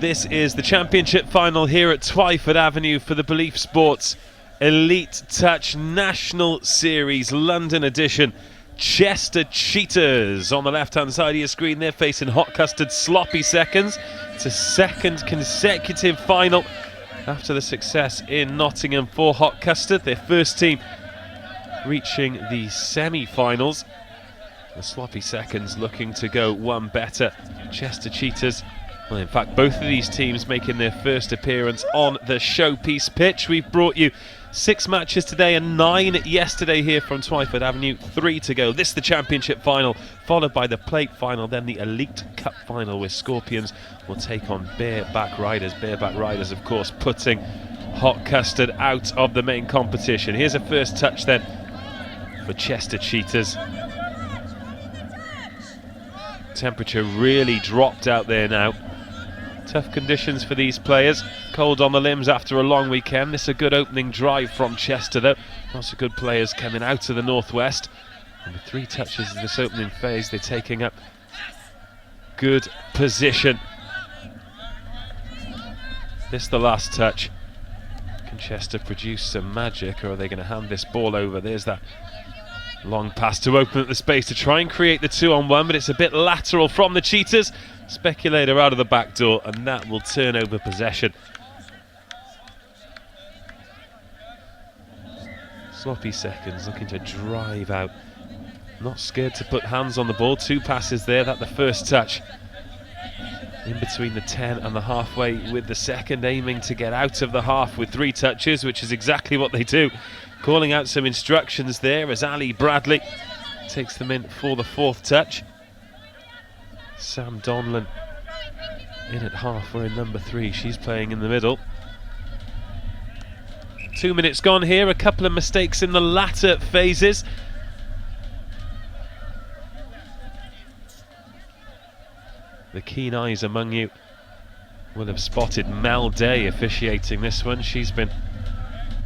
This is the championship final here at Twyford Avenue for the Belief Sports Elite Touch National Series London edition. Chester Cheetahs on the left-hand side of your screen. They're facing Hot Custard Sloppy Seconds. It's a second consecutive final after the success in Nottingham for Hot Custard. Their first team reaching the semi-finals. The Sloppy Seconds looking to go one better. Chester Cheetahs, well, in fact, both of these teams making their first appearance on the showpiece pitch. We've brought you 6 matches today and 9 yesterday here from Twyford Avenue. 3 to go. This is the championship final, followed by the plate final, then the Elite Cup final, where Scorpions will take on Bareback Riders. Bareback Riders, of course, putting Hot Custard out of the main competition. Here's a first touch then for Chester Cheetahs. Temperature really dropped out there now. Tough conditions for these players. Cold on the limbs after a long weekend. This is a good opening drive from Chester though. Lots of good players coming out of the northwest. And with 3 touches in this opening phase, they're taking up good position. This is the last touch. Can Chester produce some magic, or are they going to hand this ball over? There's that long pass to open up the space to try and create the 2-on-1, but it's a bit lateral from the Cheetahs. Speculator out of the back door, and that will turn over possession. Sloppy Seconds looking to drive out. Not scared to put hands on the ball. 2 passes there. That's the first touch. In between the 10 and the halfway with the second, aiming to get out of the half with 3 touches, which is exactly what they do. Calling out some instructions there as Ali Bradley takes them in for the 4th touch. Sam Donlan in at half. We're in number 3. She's playing in the middle. 2 minutes gone here. A couple of mistakes in the latter phases. The keen eyes among you will have spotted Mel Day officiating this one. She's been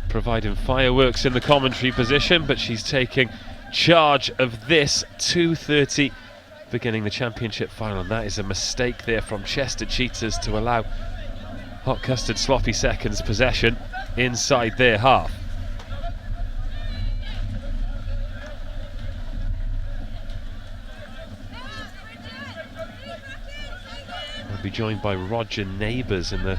providing fireworks in the commentary position, but she's taking charge of this 2:30 beginning the championship final. And that is a mistake there from Chester Cheetahs to allow Hot Custard Sloppy Seconds possession inside their half. I'll be joined by Roger Neighbours in the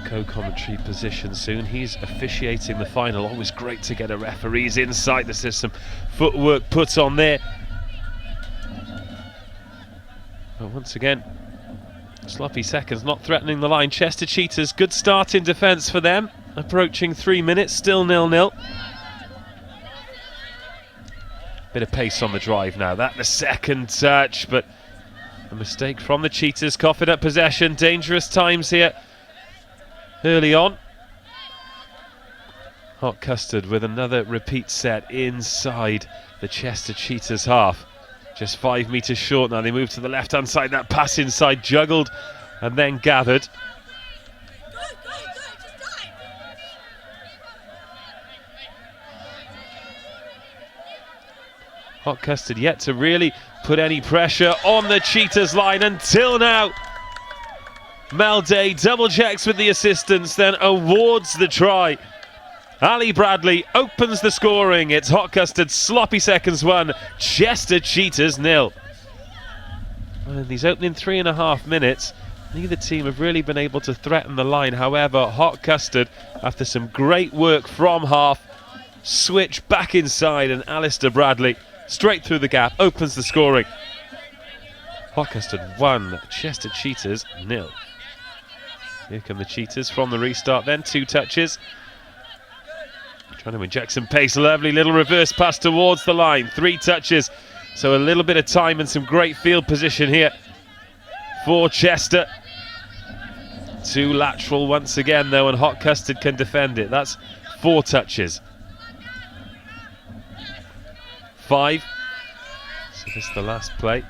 co-commentary position soon. He's officiating the final. Always great to get a referee's inside the system. Footwork put on there. But once again, Sloppy Seconds not threatening the line. Chester Cheetahs, good start in defence for them. Approaching 3 minutes, still 0-0. Bit of pace on the drive now. That the second touch, but a mistake from the Cheetahs, coughing up possession. Dangerous times here early on. Hot Custard with another repeat set inside the Chester Cheetahs half. Just 5 metres short now. They move to the left-hand side. That pass inside, juggled and then gathered. Hot Custard yet to really put any pressure on the Cheetahs line until now. Mel Day double checks with the assistants, then awards the try. Ali Bradley opens the scoring. It's Hot Custard Sloppy Seconds 1, Chester Cheetahs 0. Well, in these opening 3.5 minutes, neither team have really been able to threaten the line. However, Hot Custard, after some great work from half, switch back inside, and Alistair Bradley straight through the gap opens the scoring. Hot Custard 1, Chester Cheetahs 0. Here come the Cheetahs from the restart then. 2 touches. Trying to inject some pace. Lovely little reverse pass towards the line. 3 touches. So a little bit of time and some great field position here for Chester. 2 lateral once again though, and Hot Custard can defend it. That's 4 touches. 5. So this is the last play.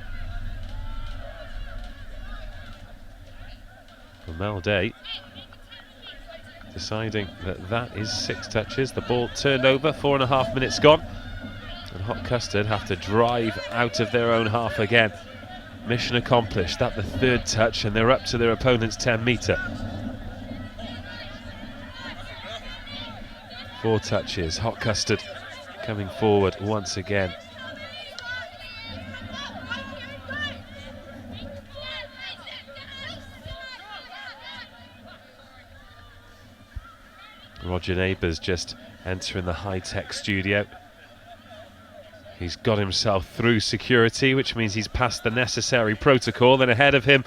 For Mel Day, deciding that that is 6 touches. The ball turned over, 4.5 minutes gone, and Hot Custard have to drive out of their own half again. mission accomplished. That the third touch, and they're up to their opponent's 10-metre. 4 touches. Hot Custard coming forward once again. Roger Neighbours just entering the high-tech studio. He's got himself through security, which means he's passed the necessary protocol. Then ahead of him,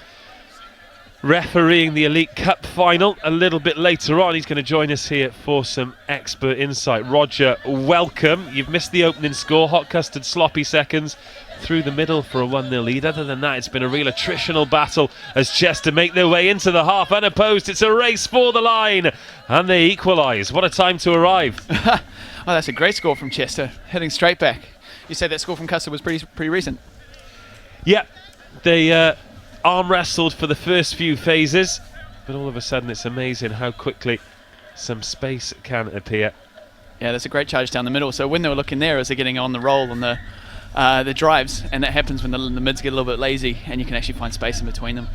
refereeing the Elite Cup final a little bit later on. He's going to join us here for some expert insight. Roger, welcome. You've missed the opening score. Hot Custard sloppy seconds through the middle for a 1-0 lead. Other than that, it's been a real attritional battle as Chester make their way into the half unopposed. It's a race for the line, and they equalise. What a time to arrive. Well, that's a great score from Chester, heading straight back. You said that score from Custard was pretty recent. Yeah, they arm wrestled for the first few phases, but all of a sudden it's amazing how quickly some space can appear. Yeah, that's a great charge down the middle. So when they were looking there, as they're getting on the roll and the drives, and that happens when the mids get a little bit lazy, and you can actually find space in between them.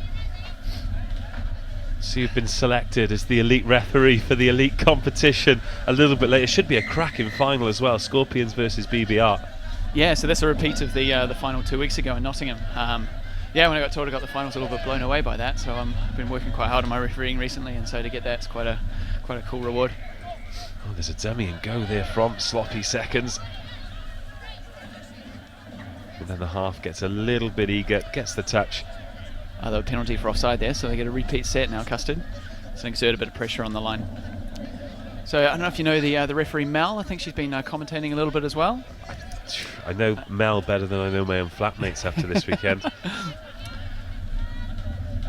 So you've been selected as the elite referee for the elite competition a little bit later. It should be a cracking final as well. Scorpions versus BBR. Yeah, so that's a repeat of the final 2 weeks ago in Nottingham. Yeah, when I got told I got the final, I was a little bit blown away by that. So I've been working quite hard on my refereeing recently, and so to get that's quite a cool reward. Oh, there's a dummy and go there from sloppy seconds. And then the half gets a little bit eager, gets the touch. The penalty for offside there, so they get a repeat set now, Custard. So exert a bit of pressure on the line. So I don't know if you know the referee Mel. I think she's been commentating a little bit as well. I know Mel better than I know my own flatmates after this weekend.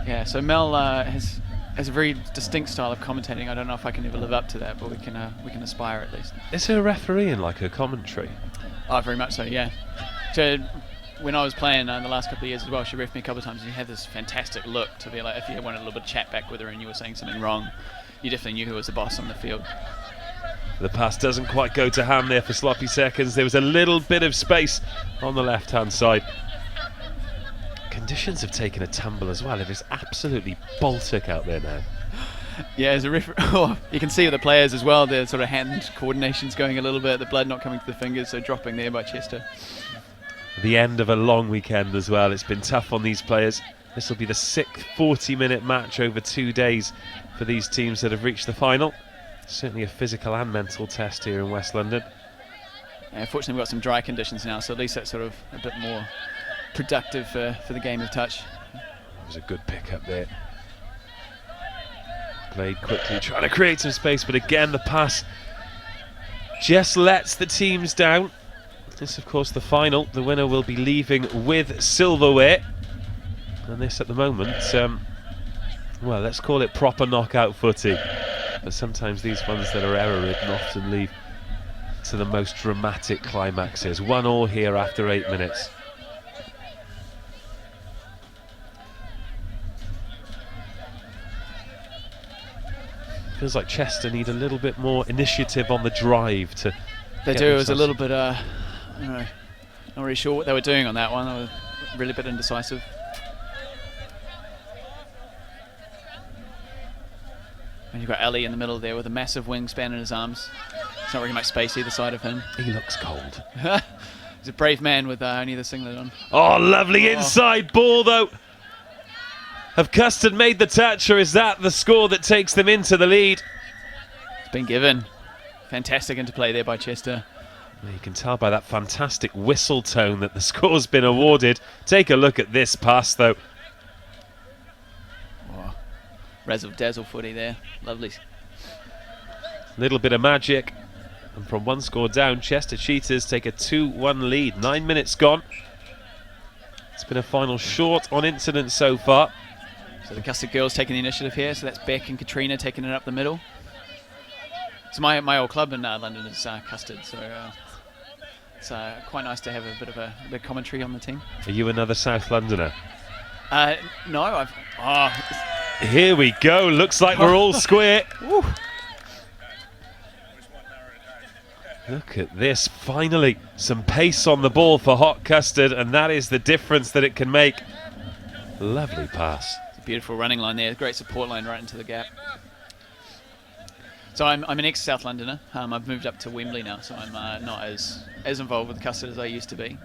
Yeah, so Mel has a very distinct style of commentating. I don't know if I can ever live up to that, but we can aspire at least. Is her referee in like her commentary? Oh, very much so, yeah. So when I was playing the last couple of years as well, she reffed me a couple of times, and you had this fantastic look to be like, if you wanted a little bit of chat back with her and you were saying something wrong, you definitely knew who was the boss on the field. The pass doesn't quite go to Ham there for sloppy seconds. There was a little bit of space on the left-hand side. Conditions have taken a tumble as well. It is absolutely Baltic out there now. Yeah, as a referee, you can see with the players as well, the sort of hand coordination's going a little bit, the blood not coming to the fingers, so dropping there by Chester. The end of a long weekend as well. It's been tough on these players. This will be the 6th 40-minute match over 2 days for these teams that have reached the final. Certainly a physical and mental test here in West London. Yeah, fortunately we've got some dry conditions now, so at least that's sort of a bit more productive for the game of touch. It was a good pick up there. Played quickly, trying to create some space, but again the pass just lets the teams down. This, of course, the final. The winner will be leaving with silverware. And this at the moment, well, let's call it proper knockout footy. But sometimes these ones that are error-ridden often lead to the most dramatic climaxes. 1-1 here after 8 minutes. Feels like Chester need a little bit more initiative on the drive to. They do. It was a little bit, I don't know, not really sure what they were doing on that one. They were really a bit indecisive. And you've got Ali in the middle there with a massive wingspan in his arms. There's not really much space either side of him. He looks cold. He's a brave man with only the singlet on. Oh, lovely inside ball though. Have Custard made the touch, or is that the score that takes them into the lead? It's been given. Fantastic interplay there by Chester. Well, you can tell by that fantastic whistle tone that the score's been awarded. Take a look at this pass though. Razzle dazzle footy there, lovely. Little bit of magic, and from one score down, Chester Cheetahs take a 2-1 lead. 9 minutes gone. It's been a final short on incident so far. So the Custard girls taking the initiative here. So that's Beck and Katrina taking it up the middle. So my old club in London is Custard, so it's quite nice to have a bit of commentary on the team. Are you another South Londoner? No, Here we go. Looks like we're all square. Look at this. Finally, some pace on the ball for Hot Custard, and that is the difference that it can make. Lovely pass. It's a beautiful running line there. Great support line right into the gap. So I'm an ex-South Londoner. I've moved up to Wembley now, so I'm not as involved with Custard as I used to be.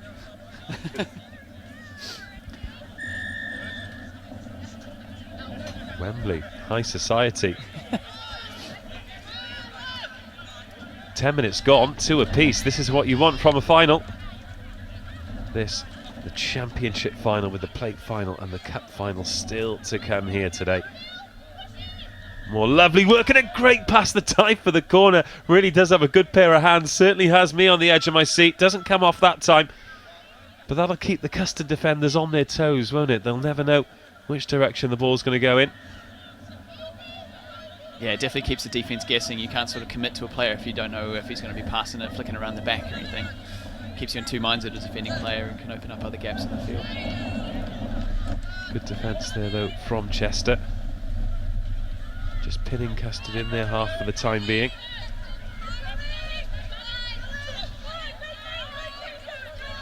Wembley, high society. 10 minutes gone, 2 apiece. This is what you want from a final. This, the championship final with the plate final and the cup final still to come here today. More lovely work and a great pass the time for the corner. Really does have a good pair of hands. Certainly has me on the edge of my seat. Doesn't come off that time. But that'll keep the Custard defenders on their toes, won't it? They'll never know which direction the ball's going to go in. Yeah, it definitely keeps the defence guessing. You can't sort of commit to a player if you don't know if he's going to be passing it, flicking around the back or anything. Keeps you in two minds as a defending player and can open up other gaps in the field. Good defence there, though, from Chester. Just pinning Custard in their half for the time being.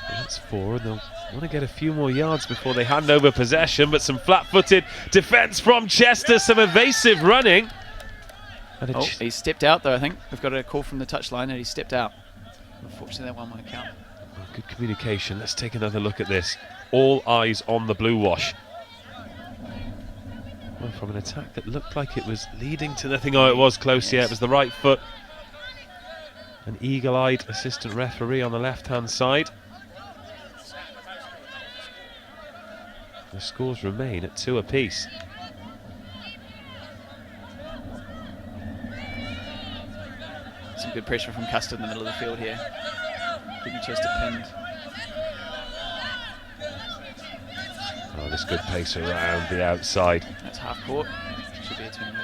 That's 4, and they'll want to get a few more yards before they hand over possession, but some flat-footed defence from Chester, some evasive running. And oh, he stepped out though, I think. We've got a call from the touchline and he stepped out. Unfortunately, that one might count. Good communication. Let's take another look at this. All eyes on the blue wash. Well, from an attack that looked like it was leading to nothing. Oh, it was close, yeah. It was the right foot. An eagle-eyed assistant referee on the left-hand side. The scores remain at 2 apiece. Some good pressure from Custard in the middle of the field here. Keeping Chester pinned. Oh, this good pace around the outside. That's half court. Should be a turnover.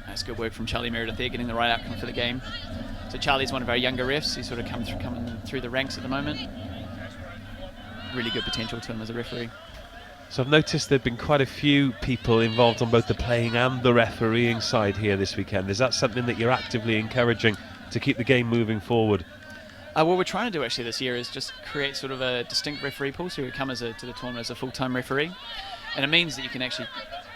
That's good work from Charlie Meredith there, getting the right outcome for the game. So Charlie's one of our younger refs. He's sort of coming through the ranks at the moment. Really good potential to him as a referee. So I've noticed there have been quite a few people involved on both the playing and the refereeing side here this weekend. Is that something that you're actively encouraging to keep the game moving forward? What we're trying to do actually this year is just create sort of a distinct referee pool, so you come to the tournament as a full-time referee. And it means that you can actually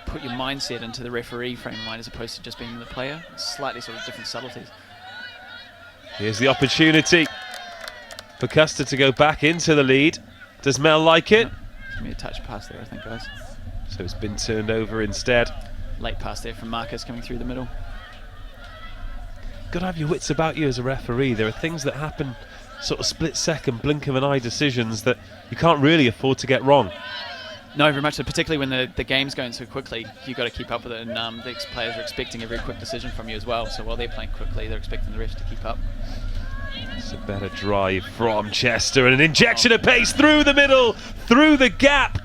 put your mindset into the referee frame of mind as opposed to just being the player. Slightly sort of different subtleties. Here's the opportunity for Custard to go back into the lead. Does Mel like it? Give me a touch pass there, I think, guys. So it's been turned over instead. Late pass there from Marcus coming through the middle. Got to have your wits about you as a referee. There are things that happen, sort of split-second, blink of an eye decisions that you can't really afford to get wrong. No, very much so, particularly when the game's going so quickly. You've got to keep up with it, and the players are expecting a very quick decision from you as well. So while they're playing quickly, they're expecting the refs to keep up. It's a better drive from Chester, and an injection of pace through the middle, through the gap,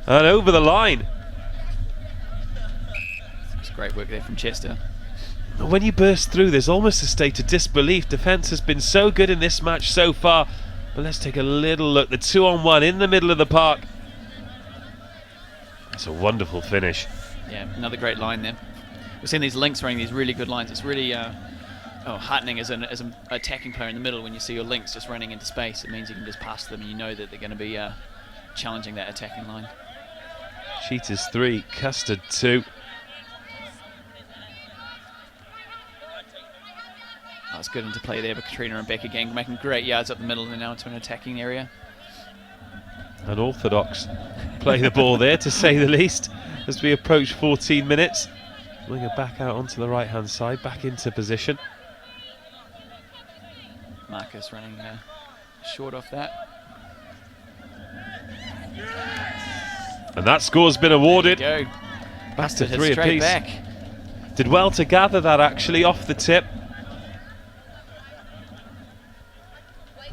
and over the line. It's great work there from Chester. When you burst through, there's almost a state of disbelief. Defence has been so good in this match so far, but let's take a little look. The 2-on-1 in the middle of the park. That's a wonderful finish. Yeah, another great line there. We're seeing these links running these really good lines. It's really heartening as an attacking player in the middle when you see your links just running into space. It means you can just pass them and you know that they're going to be challenging that attacking line. Cheetahs 3, Custard 2. That's good into play there, but Katrina and Beck again making great yards up the middle and now into an attacking area. Unorthodox play the ball there, to say the least, as we approach 14 minutes. Winger back out onto the right-hand side, back into position. Marcus running short off that. And that score's been awarded. There you go. Back to Custard 3 straight apiece. back. Did well to gather that actually off the tip.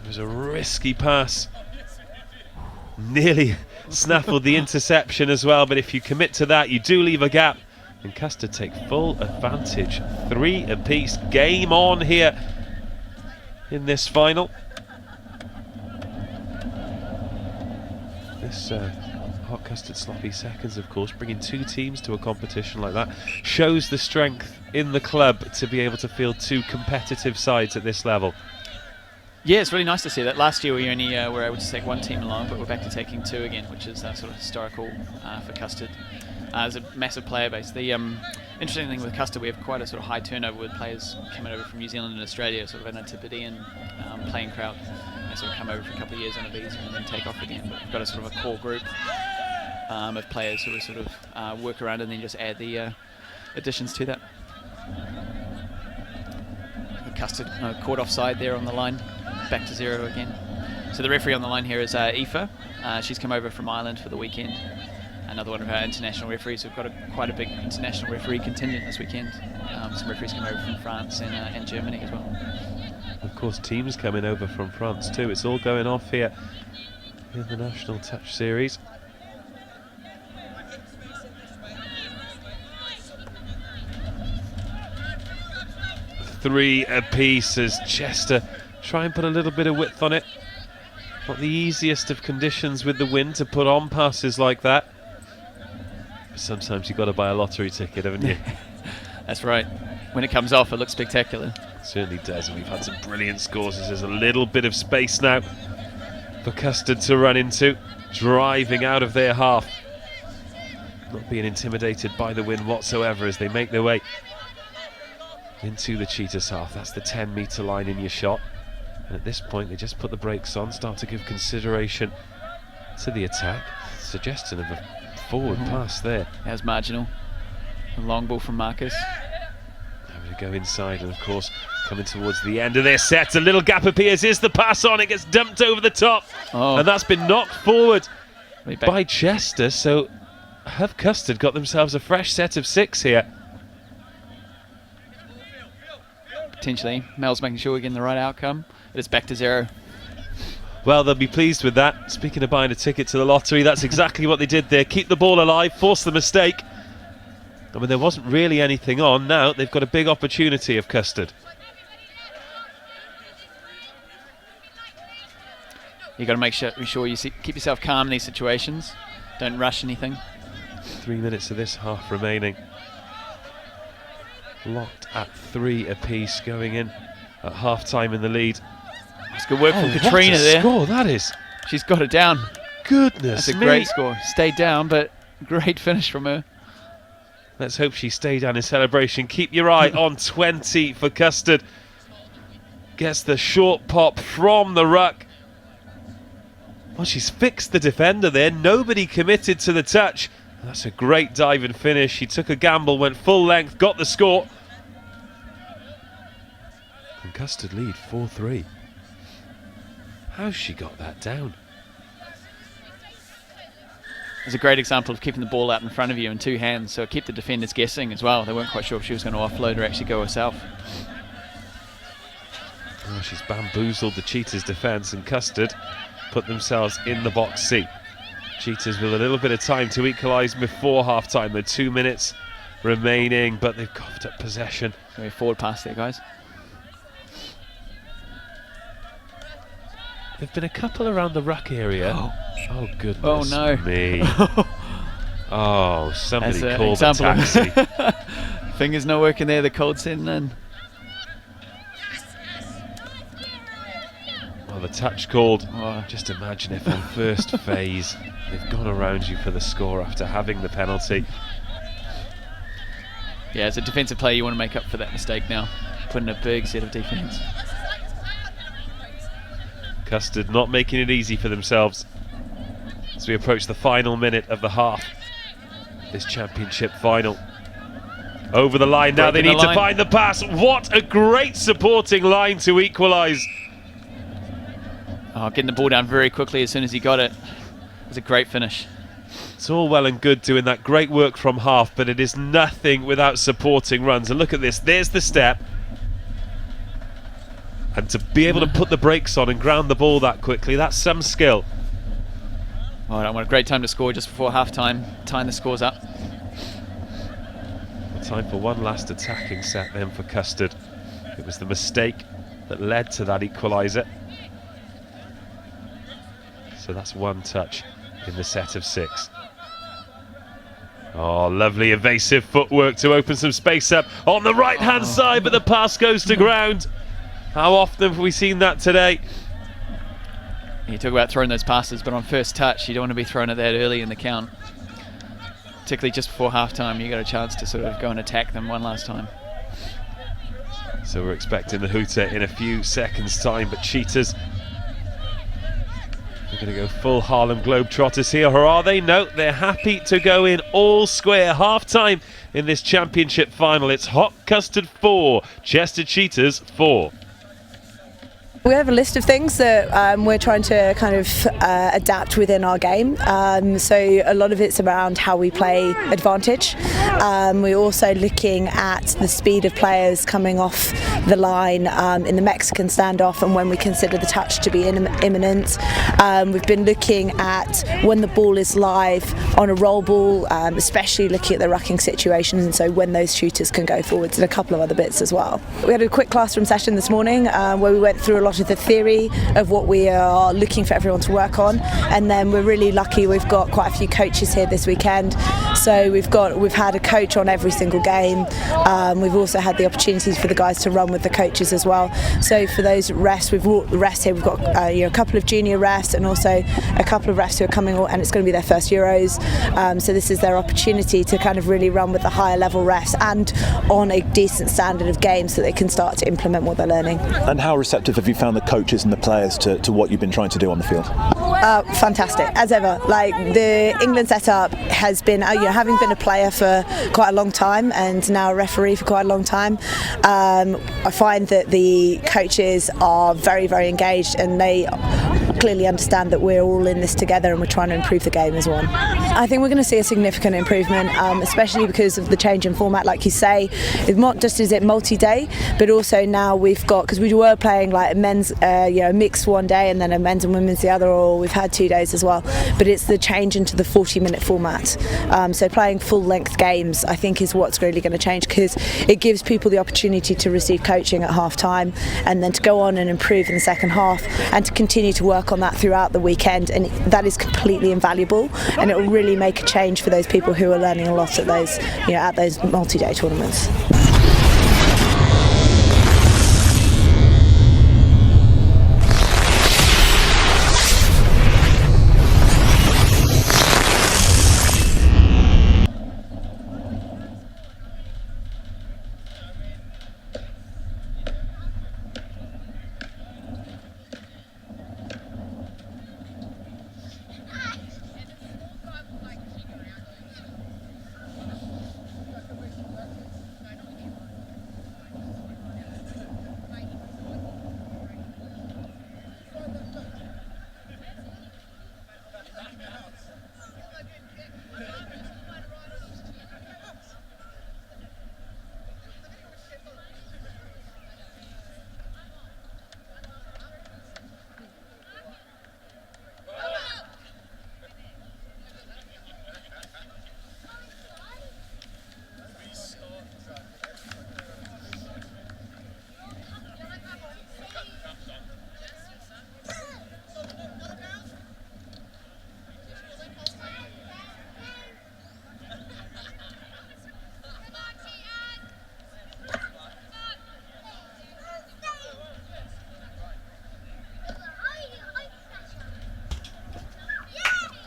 It was a risky pass. Nearly snaffled the interception as well, but if you commit to that, you do leave a gap. And Custard take full advantage. 3 apiece. Game on here in this final. This hot custard sloppy seconds, of course, bringing 2 teams to a competition like that shows the strength in the club to be able to field 2 competitive sides at this level. Yeah, it's really nice to see that. Last year we only were able to take one team along, but we're back to taking 2 again, which is sort of historical for Custard. There's a massive player base. The interesting thing with Custard, we have quite a sort of high turnover with players coming over from New Zealand and Australia, sort of an Antipodean playing crowd. They sort of come over for a couple of years on a visa and then take off again. But we've got a sort of a core group of players who sort of work around and then just add the additions to that. Custard caught offside there on the line, back to 0 again. So the referee on the line here is Aoife. She's come over from Ireland for the weekend. Another one of our international referees. We've got quite a big international referee contingent this weekend. Some referees come over from France and Germany as well. Of course, teams coming over from France too. It's all going off here in the National Touch Series. Three apiece as Chester try and put a little bit of width on it. Not the easiest of conditions with the wind to put on passes like that. But sometimes you've got to buy a lottery ticket, haven't you? That's right. When it comes off, it looks spectacular. It certainly does, and we've had some brilliant scores as there's a little bit of space now for Custard to run into, driving out of their half. Not being intimidated by the wind whatsoever as they make their way into the Cheetahs half. That's the 10-metre line in your shot. And at this point, they just put the brakes on, start to give consideration to the attack. Suggestion of a forward pass there. That's marginal. A long ball from Marcus. Having to go inside, and of course, coming towards the end of their set. A little gap appears. Is the pass on? It gets dumped over the top. And that's been knocked forward by Chester. So have Custard got themselves a fresh set of 6 here? Potentially. Mel's making sure we're getting the right outcome. But it's back to 0. Well, they'll be pleased with that. Speaking of buying a ticket to the lottery, that's exactly what they did there. Keep the ball alive, force the mistake. I mean, there wasn't really anything on. Now they've got a big opportunity of Custard. You've got to make sure you keep yourself calm in these situations. Don't rush anything. 3 minutes of this half remaining. Locked at 3 apiece, going in at half-time in the lead. It's good work from Katrina there. Score that is! She's got it down. Goodness That's a great score. Stayed down, but great finish from her. Let's hope she stayed down in celebration. Keep your eye on 20 for Custard. Gets the short pop from the ruck. Well, she's fixed the defender there. Nobody committed to the touch. That's a great dive and finish. She took a gamble, went full length, got the score. And Custard lead 4-3. How's she got that down? It's a great example of keeping the ball out in front of you in 2 hands, so it kept the defenders guessing as well. They weren't quite sure if she was going to offload or actually go herself. Oh, she's bamboozled the Cheetahs' defence, and Custard put themselves in the box seat. Cheetahs with a little bit of time to equalise before half-time. There are 2 minutes remaining, but they've coughed up possession. Very forward pass there, guys. There've been a couple around the ruck area. Oh goodness me. Oh, somebody called a taxi. Fingers not working there, the cold setting in. Well, the touch called. Just imagine if on first phase they've gone around you for the score after having the penalty. Yeah, as a defensive player, you want to make up for that mistake now. Put in a big set of defence. Custard not making it easy for themselves as we approach the final minute of the half. This championship final. Over the line now, they need to find the pass. What a great supporting line to equalise. Oh, getting the ball down very quickly as soon as he got it. It was a great finish. It's all well and good doing that great work from half, but it is nothing without supporting runs. And look at this, there's the step. And to be able to put the brakes on and ground the ball that quickly, that's some skill. Oh, what a great time to score just before half-time, tying the scores up. Time for one last attacking set then for Custard. It was the mistake that led to that equaliser. So that's one touch in the set of 6. Oh, lovely evasive footwork to open some space up on the right-hand side, but the pass goes to ground. How often have we seen that today? You talk about throwing those passes, but on first touch, you don't want to be throwing it that early in the count. Particularly just before halftime, you got a chance to sort of go and attack them one last time. So we're expecting the hooter in a few seconds' time, but Cheetahs are going to go full Harlem Globetrotters here, or are they? No, they're happy to go in all square. Half-time in this championship final. It's Hot Custard 4, Chester Cheetahs 4. We have a list of things that we're trying to kind of adapt within our game. So a lot of it's around how we play advantage. We're also looking at the speed of players coming off the line in the Mexican standoff and when we consider the touch to be imminent. We've been looking at when the ball is live on a roll ball, especially looking at the rucking situations, and so when those shooters can go forwards, and a couple of other bits as well. We had a quick classroom session this morning where we went through a lot of the theory of what we are looking for everyone to work on, and then we're really lucky we've got quite a few coaches here this weekend. So we've had a coach on every single game. We've also had the opportunities for the guys to run with the coaches as well. So for those refs, we've got a couple of junior refs and also a couple of refs who are coming, and it's going to be their first Euros. So this is their opportunity to kind of really run with the higher level refs and on a decent standard of game so they can start to implement what they're learning. And how receptive have you found the coaches and the players to what you've been trying to do on the field? Fantastic, as ever. Like the England setup has been, having been a player for quite a long time and now a referee for quite a long time, I find that the coaches are very, very engaged and they clearly understand that we're all in this together and we're trying to improve the game as one. I think we're going to see a significant improvement, especially because of the change in format. Like you say, it's not just is it multi-day, but also now we've got, because we were playing like a men's, mixed one day and then a men's and women's the other, or we've had 2 days as well. But it's the change into the 40-minute format. So playing full-length games, I think, is what's really going to change, because it gives people the opportunity to receive coaching at half-time and then to go on and improve in the second half and to continue to work on that throughout the weekend, and that is completely invaluable, and it will really make a change for those people who are learning a lot at those multi-day tournaments.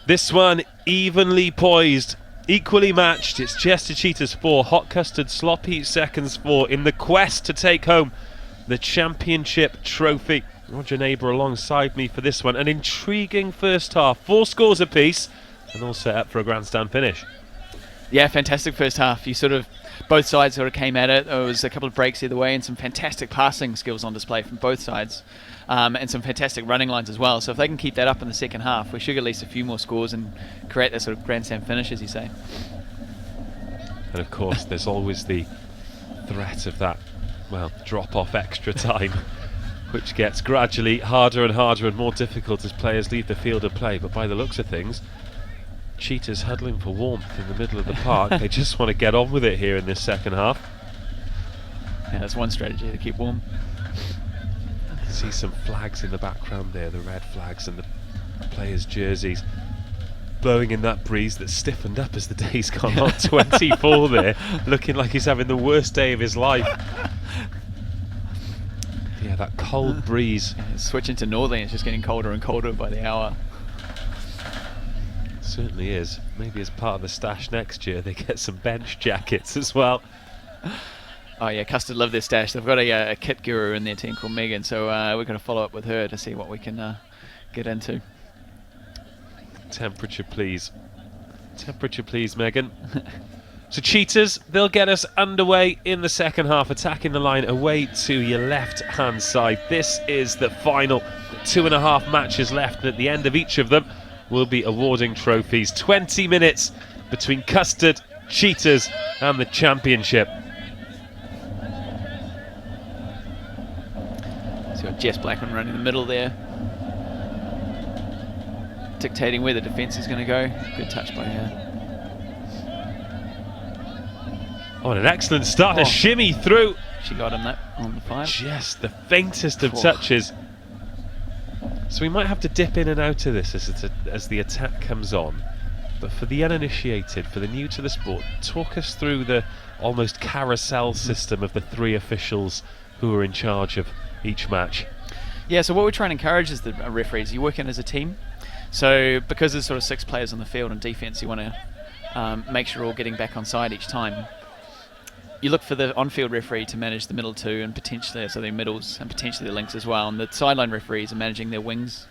This one evenly poised, equally matched. It's Chester Cheetahs 4, Hot Custard Sloppy Seconds 4 in the quest to take home the championship trophy. Roger Neighbour alongside me for this one. An intriguing first half, 4 scores apiece, and all set up for a grandstand finish. Yeah, fantastic first half. Both sides sort of came at it. There was a couple of breaks either way and some fantastic passing skills on display from both sides. And some fantastic running lines as well. So if they can keep that up in the second half, we should get at least a few more scores and create that sort of grandstand finish, as you say. And of course, there's always the threat of that, drop-off extra time, which gets gradually harder and harder and more difficult as players leave the field of play. But by the looks of things, Cheetahs huddling for warmth in the middle of the park. They just want to get on with it here in this second half. Yeah, that's one strategy, to keep warm. See some flags in the background there, the red flags and the players' jerseys blowing in that breeze that's stiffened up as the day's gone on. 24 there, looking like he's having the worst day of his life. Yeah, Yeah, that cold breeze. Switching to northern, it's just getting colder and colder by the hour. Certainly is. Maybe as part of the stash next year, they get some bench jackets as well. Oh yeah, Custard love their stash. They've got a kit guru in their team called Megan, so we're going to follow up with her to see what we can get into. Temperature, please. Temperature, please, Megan. So Cheetahs, they'll get us underway in the second half, attacking the line away to your left-hand side. This is the final 2.5 matches left, and at the end of each of them, we'll be awarding trophies. 20 minutes between Custard, Cheetahs, and the championship. So you've got Jess Blackman running in the middle there, dictating where the defence is going to go. Good touch by her. Oh, and an excellent start, a shimmy through. She got him that on the 5. Just the faintest of touches. So we might have to dip in and out of this as the attack comes on. But for the uninitiated, for the new to the sport, talk us through the almost carousel system of the 3 officials who are in charge of each match. Yeah, so what we're trying to encourage is the referees, you work in as a team. So because there's sort of 6 players on the field on defence, you want to make sure we're all getting back on side each time. You look for the on-field referee to manage the middle 2 and potentially, so their middles and potentially the links as well. And the sideline referees are managing their wings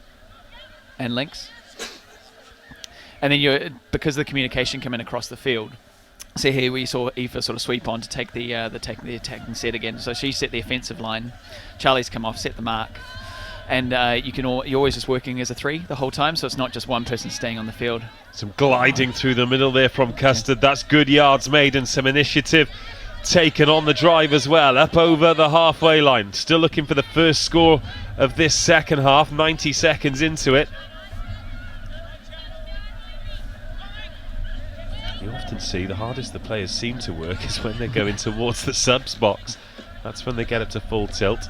and links. And then because of the communication coming across the field. So here we saw Aoife sort of sweep on to take the attacking set again. So she set the offensive line. Charlie's come off, set the mark. And you're always just working as a 3 the whole time, so it's not just one person staying on the field. Some gliding through the middle there from Custard. That's good yards made and some initiative taken on the drive as well, up over the halfway line. Still looking for the first score of this second half, 90 seconds into it. You often see the hardest the players seem to work is when they're going towards the subs box. That's when they get up to full tilt.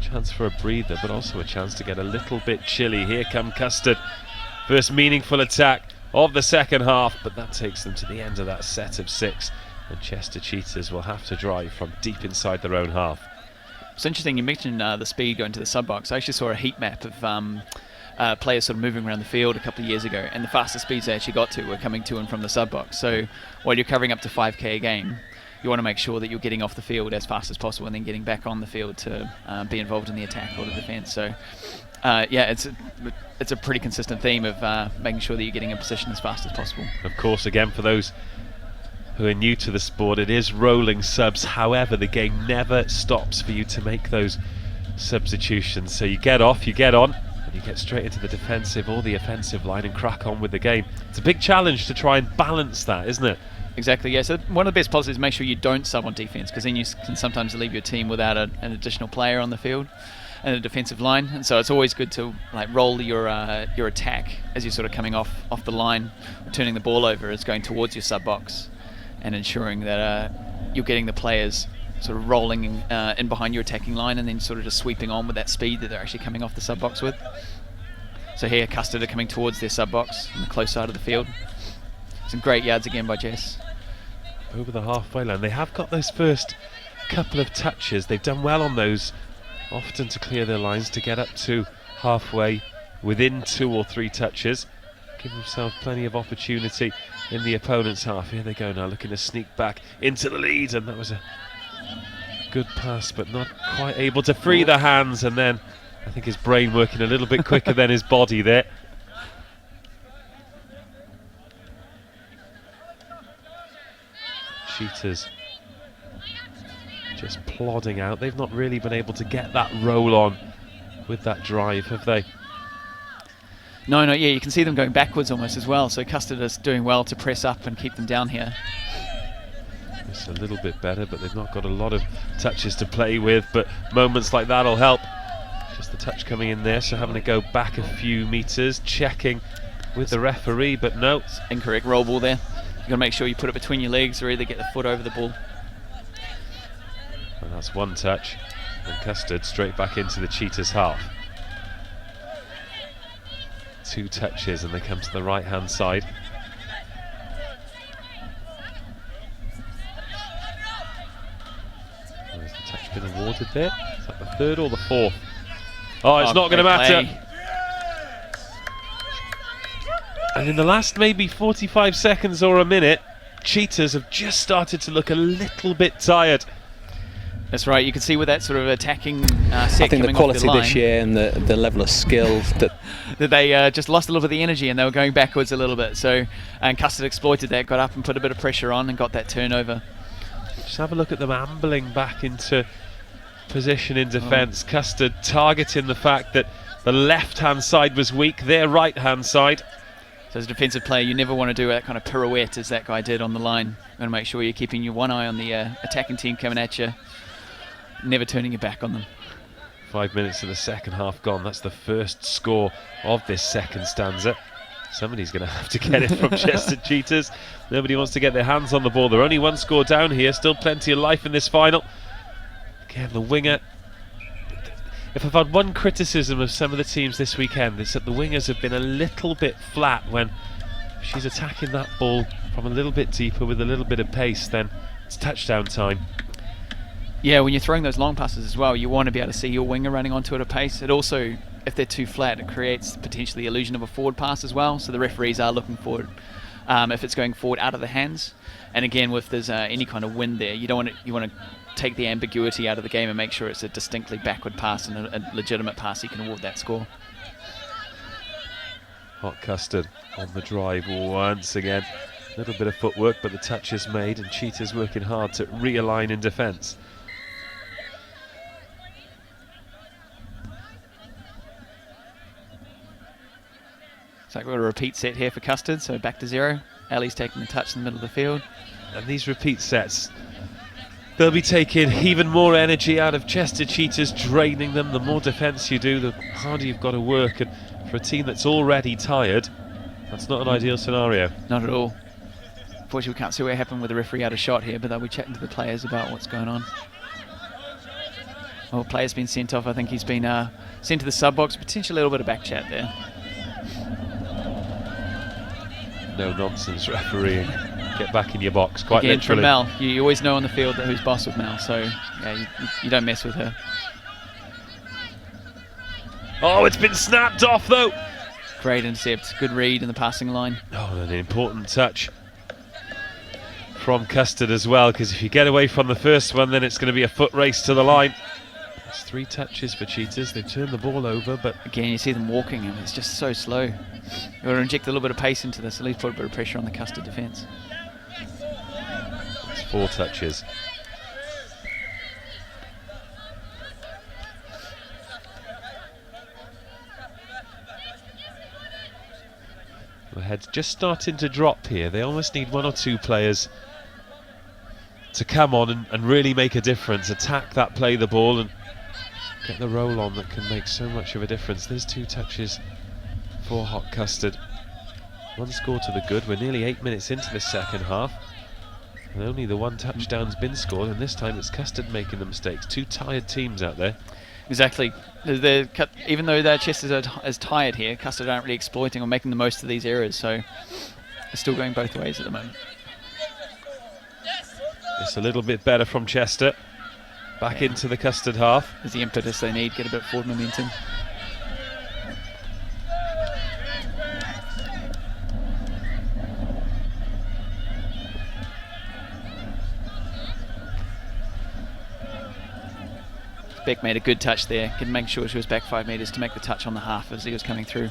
Chance for a breather, but also a chance to get a little bit chilly. Here come Custard. First meaningful attack of the second half, but that takes them to the end of that set of 6. And Chester Cheetahs will have to drive from deep inside their own half. It's interesting you mentioned the speed going to the sub box. I actually saw a heat map of players sort of moving around the field a couple of years ago, and the fastest speeds they actually got to were coming to and from the sub box. So while you're covering up to 5k a game, you want to make sure that you're getting off the field as fast as possible and then getting back on the field to be involved in the attack or the defence. So yeah, it's a pretty consistent theme of making sure that you're getting in position as fast as possible. Of course, again, for those who are new to the sport, it is rolling subs. However, the game never stops for you to make those substitutions. So you get off, you get on, and you get straight into the defensive or the offensive line and crack on with the game. It's a big challenge to try and balance that, isn't it? Exactly, yeah. So one of the best positives is make sure you don't sub on defence, because then you can sometimes leave your team without an additional player on the field and a defensive line. And so it's always good to roll your attack as you're sort of coming off the line, turning the ball over as going towards your sub box, and ensuring that you're getting the players sort of rolling in behind your attacking line, and then sort of just sweeping on with that speed that they're actually coming off the sub box with. So here Custard are coming towards their sub box on the close side of the field. Some great yards again by Jess. Over the halfway line. They have got those first couple of touches. They've done well on those, often to clear their lines, to get up to halfway within 2 or 3 touches. Give themselves plenty of opportunity in the opponent's half. Here they go now, looking to sneak back into the lead, and that was a good pass, but not quite able to free the hands, and then I think his brain working a little bit quicker than his body there. Cheetahs just plodding out. They've not really been able to get that roll on with that drive, have they? No, yeah, you can see them going backwards almost as well. So Custard is doing well to press up and keep them down here. It's a little bit better, but they've not got a lot of touches to play with, but moments like that'll help. Just the touch coming in there, so having to go back a few meters, checking with the referee, but no. It's incorrect roll ball there. You've got to make sure you put it between your legs or either get the foot over the ball. And that's one touch, and Custard straight back into the Cheetahs half. 2 touches and they come to the right hand side. There's the touch been awarded there. Is that the third or the fourth? Oh, it's not going to great matter. play. And in the last maybe 45 seconds or a minute, Cheetahs have just started to look a little bit tired. That's right. You can see with that sort of attacking set I think the coming quality off the line, this year and the level of skill that that they just lost a little bit of the energy and they were going backwards a little bit. So, and Custard exploited that, got up and put a bit of pressure on and got that turnover. Just have a look at them ambling back into position in defence. Custard targeting the fact that the left-hand side was weak, their right-hand side. So as a defensive player, you never want to do that kind of pirouette as that guy did on the line. You want to make sure you're keeping your one eye on the attacking team coming at you, never turning your back on them. 5 minutes of the second half gone. That's the first score of this second stanza. Somebody's going to have to get it from Chester Cheetahs. Nobody wants to get their hands on the ball. They're only one score down here. Still plenty of life in this final. Again, the winger. If I've had one criticism of some of the teams this weekend, it's that the wingers have been a little bit flat when she's attacking that ball from a little bit deeper with a little bit of pace, then it's touchdown time. Yeah, when you're throwing those long passes as well, you want to be able to see your winger running onto it at pace. It also, if they're too flat, it creates potentially the illusion of a forward pass as well. So the referees are looking forward if it's going forward out of the hands. And again, if there's any kind of wind there, you don't want it, you want to take the ambiguity out of the game and make sure it's a distinctly backward pass and a legitimate pass. You can award that score. Hot Custard on the drive once again. A little bit of footwork, but the touch is made, and Cheetahs working hard to realign in defence. So we've got a repeat set here for Custard, so back to 0. Ali's taking the touch in the middle of the field. And these repeat sets, they'll be taking even more energy out of Chester Cheetahs, draining them. The more defence you do, the harder you've got to work. And for a team that's already tired, that's not an ideal scenario. Not at all. Unfortunately, we can't see what happened with the referee out of shot here, but they'll be chatting to the players about what's going on. Well, player's been sent off. I think he's been sent to the sub box. Potentially a little bit of back chat there. No nonsense refereeing. Get back in your box, quite Again, literally. from Mel. You always know on the field that who's boss with Mel, so yeah, you don't mess with her. Oh, it's been snapped off though. Great intercept, good read in the passing line. Oh, and an important touch from Custard as well, because if you get away from the first one, then it's going to be a foot race to the line. It's 3 touches for Cheetahs. They've turned the ball over, but Again, you see them walking, and it's just so slow. You've got to inject a little bit of pace into this, at least put a bit of pressure on the Custard defence. it's 4 touches. The head's just starting to drop here. They almost need 1 or 2 players to come on and really make a difference, attack that, play the ball and get the roll on that can make so much of a difference. There's 2 touches for Hot Custard. 1 score to the good. We're nearly 8 minutes into the second half, and only the 1 touchdown's been scored, and this time it's Custard making the mistakes. 2 tired teams out there. Exactly. Even though their Chester's is tired here, Custard aren't really exploiting or making the most of these errors, so it's still going both ways at the moment. It's a little bit better from Chester. Back into the Custard half. There's the impetus they need, get a bit of forward momentum. Beck made a good touch there, can make sure she was back 5 metres to make the touch on the half as he was coming through.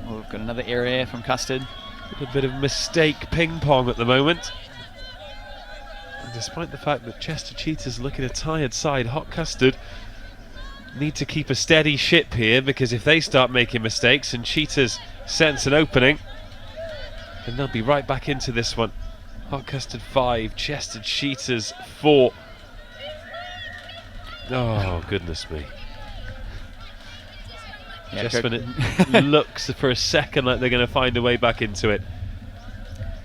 Well, we've got another error here from Custard. A bit of mistake ping pong at the moment. And despite the fact that Chester Cheetahs looking a tired side, Hot Custard need to keep a steady ship here, because if they start making mistakes and Cheetahs sense an opening, then they'll be right back into this one. Hot Custard 5, Chester Cheetahs 4. Oh, goodness me. Yeah, Just when it looks for a second like they're going to find a way back into it.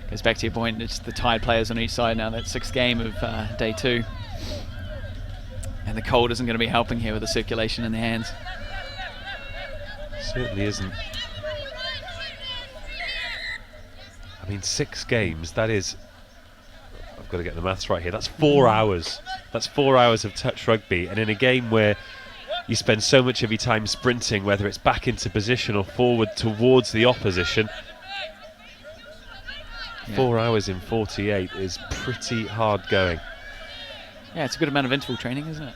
Goes back to your point, it's the tired players on each side now. That 6th game of day 2. And the cold isn't going to be helping here with the circulation in the hands. Certainly isn't. I mean, 6 games, that is, I've got to get the maths right here, that's 4 hours. That's 4 hours of touch rugby, and in a game where you spend so much of your time sprinting, whether it's back into position or forward towards the opposition, 4 hours in 48 is pretty hard going. Yeah, it's a good amount of interval training, isn't it?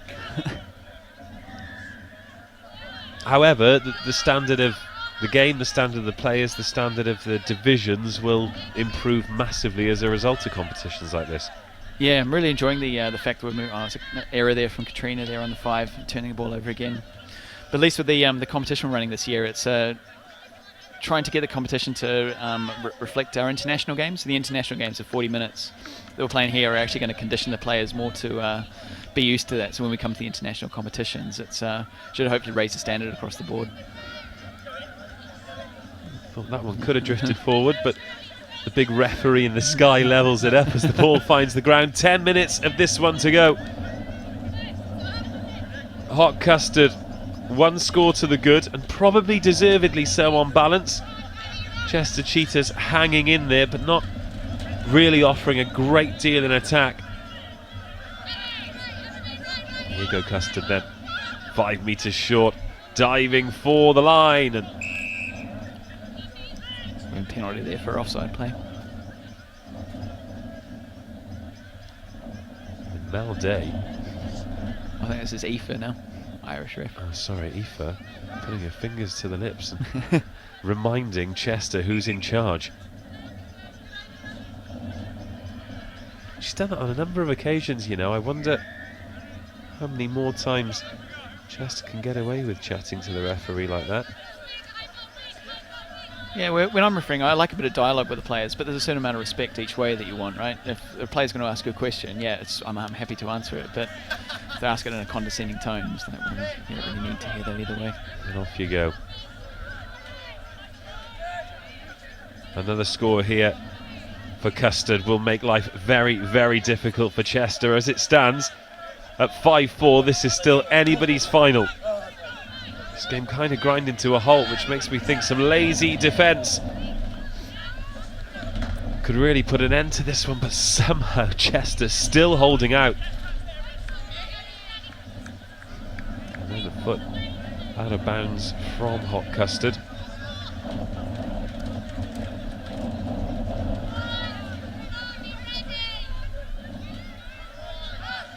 However, the standard of the game, the standard of the players, the standard of the divisions will improve massively as a result of competitions like this. Yeah, I'm really enjoying the fact that we're moving. Oh, it's an error there from Katrina there on the 5, turning the ball over again. But at least with the competition running this year, it's trying to get the competition to reflect our international games. So the international games are 40 minutes that we're playing here are actually going to condition the players more to be used to that. So when we come to the international competitions, it's should hopefully raise the standard across the board. Thought that one could have drifted forward, but the big referee in the sky levels it up as the ball finds the ground. 10 minutes of this one to go. Hot Custard, 1 score to the good, and probably deservedly so on balance. Chester Cheetahs hanging in there, but not really offering a great deal in attack. Here you go, Custard then. 5 metres short, diving for the line, and penalty there for offside play. Mel Day. I think this is Aoife now, Irish ref. Oh, sorry, Aoife, putting her fingers to the lips and reminding Chester who's in charge. She's done that on a number of occasions, you know. I wonder how many more times Chester can get away with chatting to the referee like that. Yeah, when I'm refereeing, I like a bit of dialogue with the players, but there's a certain amount of respect each way that you want, right? If a player's going to ask you a question, yeah, I'm happy to answer it, but if they ask it in a condescending tone, you don't really need to hear that either way. And off you go. Another score here for Custard will make life very, very difficult for Chester. As it stands at 5-4, this is still anybody's final. This game kind of grinding to a halt, which makes me think some lazy defence could really put an end to this one, but somehow Chester still holding out. And then the foot out of bounds from Hot Custard.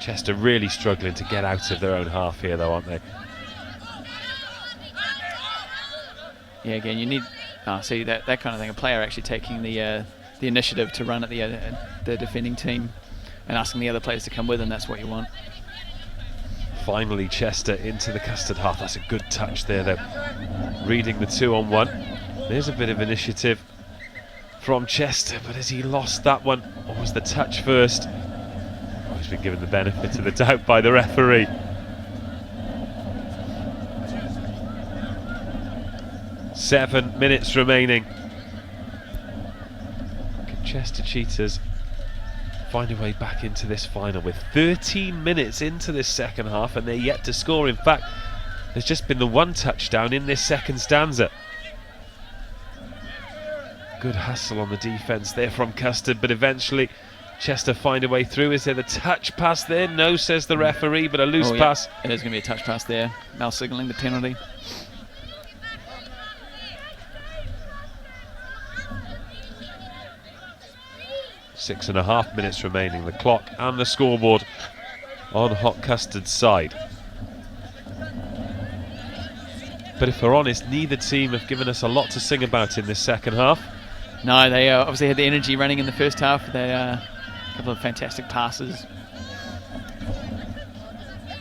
Chester really struggling to get out of their own half here though, aren't they? Yeah, again, you need see that kind of thing. A player actually taking the initiative to run at the defending team and asking the other players to come with, and that's what you want. Finally, Chester into the Custard half. That's a good touch there, though. Reading the 2-on-1. There's a bit of initiative from Chester, but has he lost that one, or was the touch first? Oh, he's been given the benefit of the doubt by the referee. Seven minutes remaining. Can Chester Cheetahs find a way back into this final with 13 minutes into this second half, and they're yet to score? In fact, there's just been the 1 touchdown in this second stanza. Good hustle on the defence there from Custard, but eventually Chester find a way through. Is there the touch pass there? No, says the referee, but a loose pass. It is going to be a touch pass there. Now signalling the penalty. Six and a half minutes remaining. The clock and the scoreboard on Hot Custard's side. But if we're honest, neither team have given us a lot to sing about in this second half. No, they obviously had the energy running in the first half. They a couple of fantastic passes.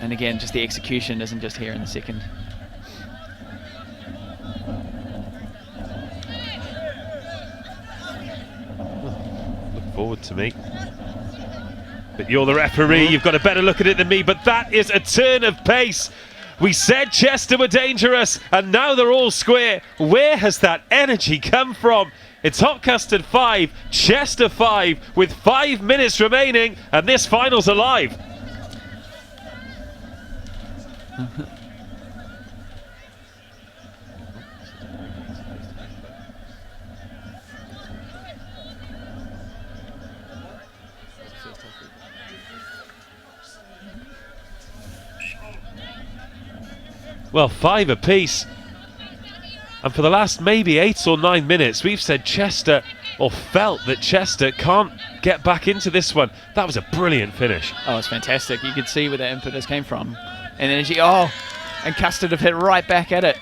And again, just the execution isn't just here in the second. Forward to me, but you're the referee, you've got a better look at it than me. But that is a turn of pace. We said Chester were dangerous, and now they're all square. Where has that energy come from? It's Hot Custard 5, Chester 5, with 5 minutes remaining, and this final's alive. Well, 5 apiece. And for the last maybe 8 or 9 minutes, we've said Chester, or felt that Chester can't get back into this one. That was a brilliant finish. Oh, it's fantastic. You could see where that impetus came from. And then and Custard have hit right back at it.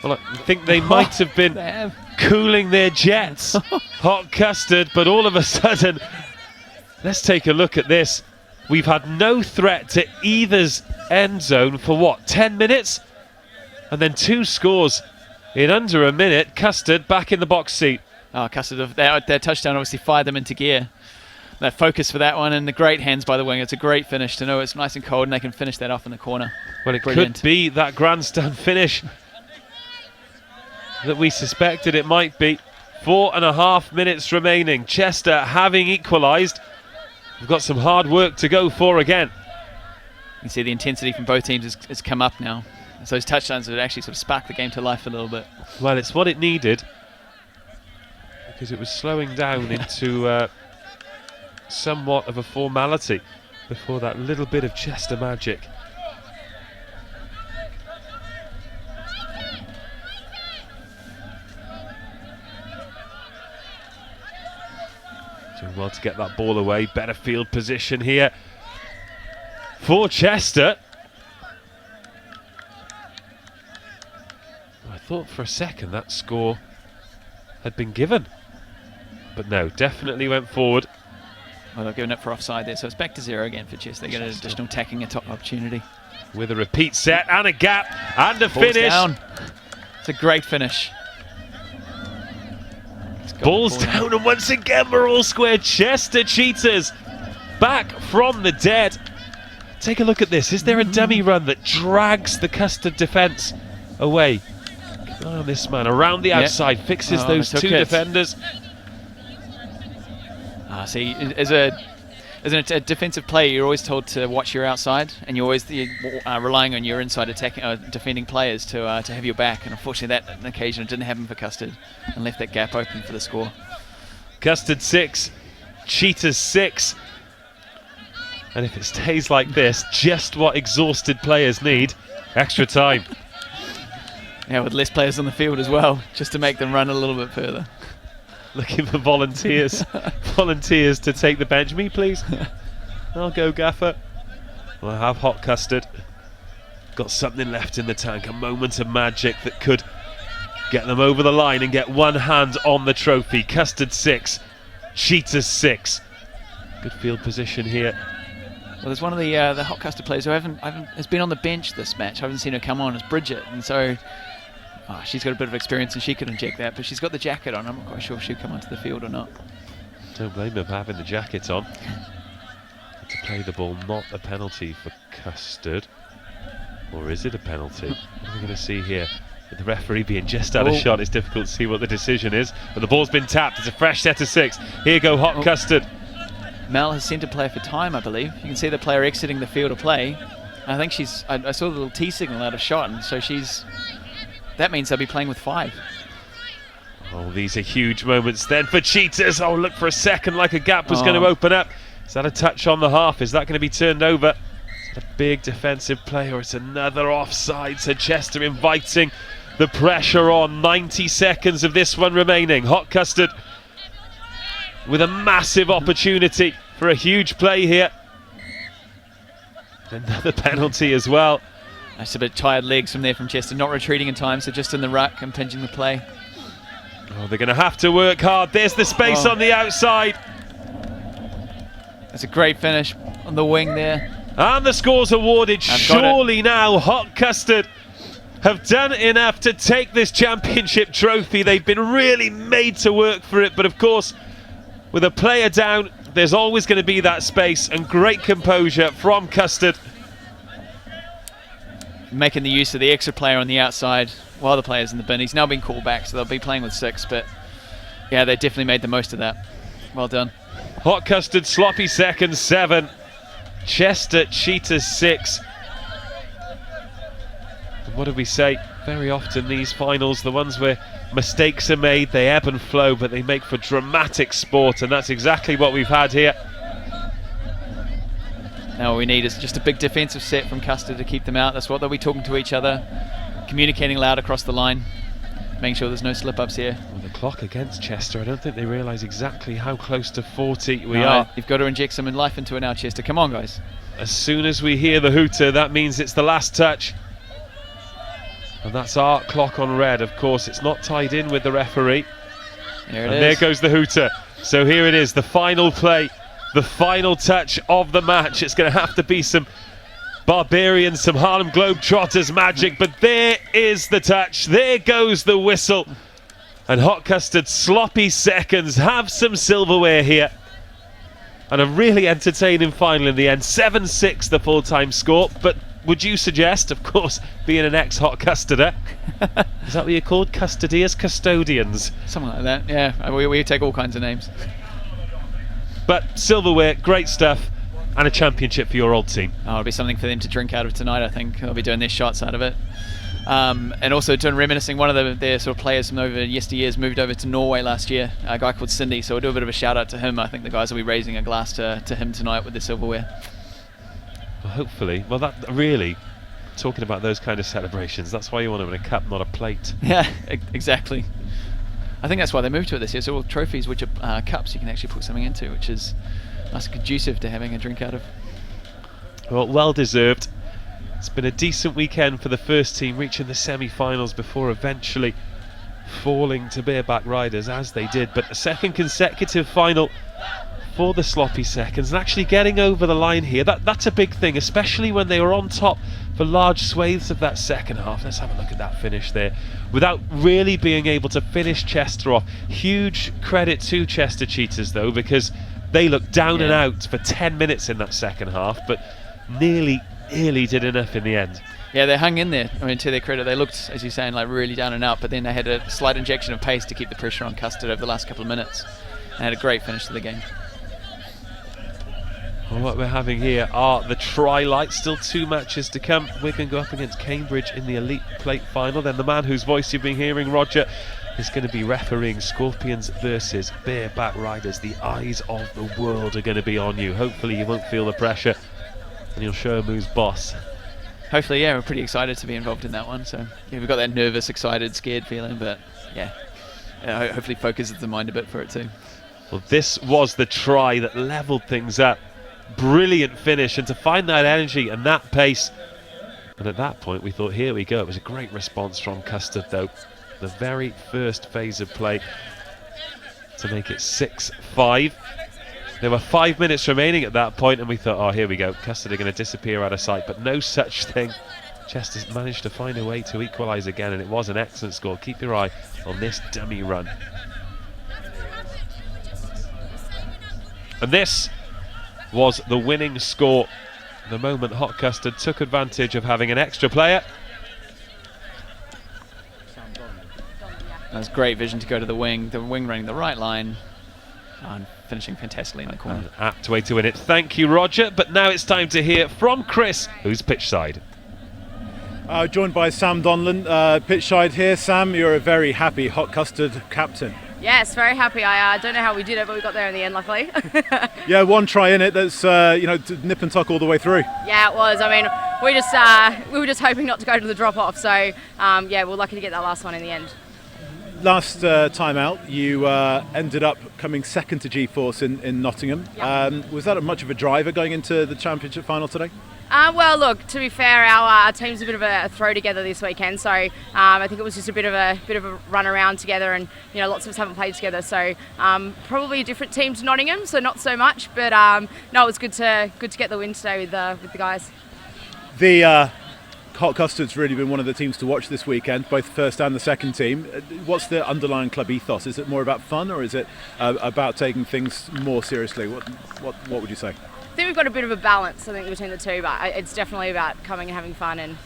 Well, I think they might have been cooling their jets, Hot Custard, but all of a sudden, let's take a look at this. We've had no threat to either's end zone for what, 10 minutes? And then 2 scores in under a minute. Custard back in the box seat. Oh, Custard, their touchdown obviously fired them into gear. That focus for that one, and the great hands by the wing. It's a great finish to know it's nice and cold and they can finish that off in the corner. Well, it Brilliant. could be that grandstand finish that we suspected it might be. 4.5 minutes remaining. Chester having equalised. We've got some hard work to go for again. You can see the intensity from both teams has come up now. So those touchdowns have actually sort of sparked the game to life a little bit. Well, it's what it needed, because it was slowing down into somewhat of a formality before that little bit of Chester magic. Doing well to get that ball away. Better field position here for Chester. I thought for a second that score had been given, but no, definitely went forward. Well, they're giving it for offside there, so it's back to 0 again for Chester. They get an additional attacking opportunity. With a repeat set and a gap and a Ball's finish. Down. It's a great finish. Ball's down, and once again we're all square. Chester Cheetahs back from the dead. Take a look at this. Is there a dummy run that drags the Custard defence away? Keep an eye on this man around the outside, fixes those 2 defenders. See, as a defensive player, you're always told to watch your outside, and you're always relying on your inside attacking, defending players to have your back. And unfortunately, that an occasion it didn't happen for Custard, and left that gap open for the score. Custard 6, Cheetahs 6. And if it stays like this, just what exhausted players need: extra time. Yeah, with less players on the field as well, just to make them run a little bit further. Looking for volunteers. Volunteers to take the bench. Me, please. I'll go, Gaffer. Well, I have Hot Custard. Got something left in the tank. A moment of magic that could get them over the line and get one hand on the trophy. Custard 6, Cheetahs 6. Good field position here. Well, there's one of the Hot Custard players who has been on the bench this match. I haven't seen her come on. It's Bridget, and so she's got a bit of experience and she could inject that, but she's got the jacket on. I'm not quite sure if she'll come onto the field or not. Don't blame him for having the jacket on. To play the ball, not a penalty for Custard. Or is it a penalty? What are we going to see here? With the referee being just out of shot, it's difficult to see what the decision is. But the ball's been tapped. It's a fresh set of 6. Here go Hot Custard. Mel has sent a player for time, I believe. You can see the player exiting the field of play. I think I saw the little T signal out of shot, and so that means they'll be playing with 5. Oh, these are huge moments then for Cheetahs. Oh, look for a second like a gap was going to open up. Is that a touch on the half? Is that going to be turned over? Is that a big defensive play, or it's another offside? So Chester inviting the pressure on. 90 seconds of this one remaining. Hot Custard with a massive opportunity for a huge play here. Another penalty as well. That's a bit tired legs from there from Chester, not retreating in time, so just in the ruck, impinging the play. Oh, they're going to have to work hard. There's the space on the outside. That's a great finish on the wing there. And the score's awarded. Surely now Hot Custard have done enough to take this championship trophy. They've been really made to work for it, but of course, with a player down, there's always going to be that space, and great composure from Custard. Making the use of the extra player on the outside while the player's in the bin. He's now been called back, so they'll be playing with 6, but yeah, they definitely made the most of that. Well done. Hot Custard, sloppy second, 7. Chester Cheetahs 6. What did we say? Very often these finals, the ones where mistakes are made, they ebb and flow, but they make for dramatic sport, and that's exactly what we've had here. Now all we need is just a big defensive set from Custard to keep them out. That's what they'll be talking to each other, communicating loud across the line, making sure there's no slip-ups here. Well, the clock against Chester, I don't think they realise exactly how close to 40 we are. You've got to inject some life into it now, Chester. Come on, guys. As soon as we hear the hooter, that means it's the last touch. And that's our clock on red. Of course, it's not tied in with the referee. There it and is. there goes the hooter. So here it is, the final play, the final touch of the match. It's going to have to be some Barbarians, some Harlem Globetrotters magic, but there is the touch. There goes the whistle. And Hot Custard, sloppy seconds, have some silverware here. And a really entertaining final in the end. 7-6 the full-time score, but would you suggest, of course, being an ex-Hot Custarder, is that what you're called? Custodiers? Custodians? Something like that, yeah. We take all kinds of names. But silverware, great stuff, and a championship for your old team. Oh, it'll be something for them to drink out of tonight, I think. They'll be doing their shots out of it. And also reminiscing, one of their sort of players from over yesteryears moved over to Norway last year, a guy called Cindy, so we'll do a bit of a shout out to him. I think the guys will be raising a glass to him tonight with the silverware. Well, hopefully. Well, that really, talking about those kind of celebrations, that's why you want them in a cup, not a plate. Yeah, exactly. I think that's why they moved to it this year. So all trophies, which are cups, you can actually put something into, which is nice and conducive to having a drink out of. Well deserved. It's been a decent weekend for the first team, reaching the semi-finals before eventually falling to bareback riders as they did. But a second consecutive final for the sloppy seconds, and actually getting over the line here, that's a big thing, especially when they were on top for large swathes of that second half. Let's have a look at that finish there, without really being able to finish Chester off. Huge credit to Chester Cheetahs though, because they looked down and out for 10 minutes in that second half, but nearly did enough in the end. Yeah, they hung in there. I mean, to their credit, they looked, as you're saying, like really down and out, but then they had a slight injection of pace to keep the pressure on Custard over the last couple of minutes, and had a great finish to the game. Well, what we're having here are the tri-lights. Still 2 matches to come. Wigan go up against Cambridge in the Elite Plate final. Then the man whose voice you've been hearing, Roger, is going to be refereeing Scorpions versus Bareback Riders. The eyes of the world are going to be on you. Hopefully you won't feel the pressure and you'll show 'em who's boss. Hopefully, yeah, we're pretty excited to be involved in that one. So yeah, we've got that nervous, excited, scared feeling, but yeah, hopefully focuses the mind a bit for it too. Well, this was the try that levelled things up. Brilliant finish, and to find that energy and that pace, and at that point we thought, here we go. It was a great response from Custard though, the very first phase of play to make it 6-5. There were 5 minutes remaining at that point and we thought, oh, here we go, Custard are going to disappear out of sight, but no such thing. Chester's managed to find a way to equalise again, and it was an excellent score. Keep your eye on this dummy run. And this was the winning score. The moment Hot Custard took advantage of having an extra player. That was great vision to go to the wing running the right line and finishing fantastically in the corner. An apt way to win it. Thank you, Roger. But now it's time to hear from Chris, who's pitch side. Joined by Sam Donlan, pitch side here. Sam, you're a very happy Hot Custard captain. Yes, very happy. I don't know how we did it, but we got there in the end, luckily. Yeah, one try in it. That's nip and tuck all the way through. Yeah, it was. I mean, we were just hoping not to go to the drop off. So yeah, we're lucky to get that last one in the end. Last time out, you ended up coming second to G-Force in Nottingham. Yep. Was that much of a driver going into the championship final today? Well, look, to be fair, our team's a bit of a throw together this weekend, so I think it was just a bit of a run around together, and lots of us haven't played together, so probably a different team to Nottingham, so not so much, but no, it was good to get the win today with the guys. The Hot Custard's really been one of the teams to watch this weekend, both first and the second team. What's the underlying club ethos? Is it more about fun, or is it about taking things more seriously? What would you say? I think we've got a bit of a balance, I think, between the two, but it's definitely about coming and having fun and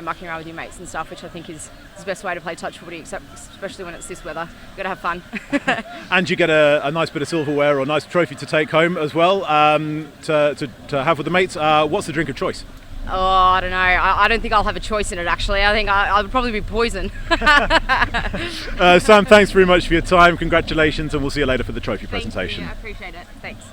mucking around with your mates and stuff, which I think is the best way to play touch footy, especially when it's this weather. You've got to have fun. And you get a nice bit of silverware or a nice trophy to take home as well, to have with the mates. What's the drink of choice? Oh, I don't know. I don't think I'll have a choice in it, actually. I think I'll probably be poison. Sam, thanks very much for your time. Congratulations, and we'll see you later for the trophy presentation. Thank you. I appreciate it. Thanks.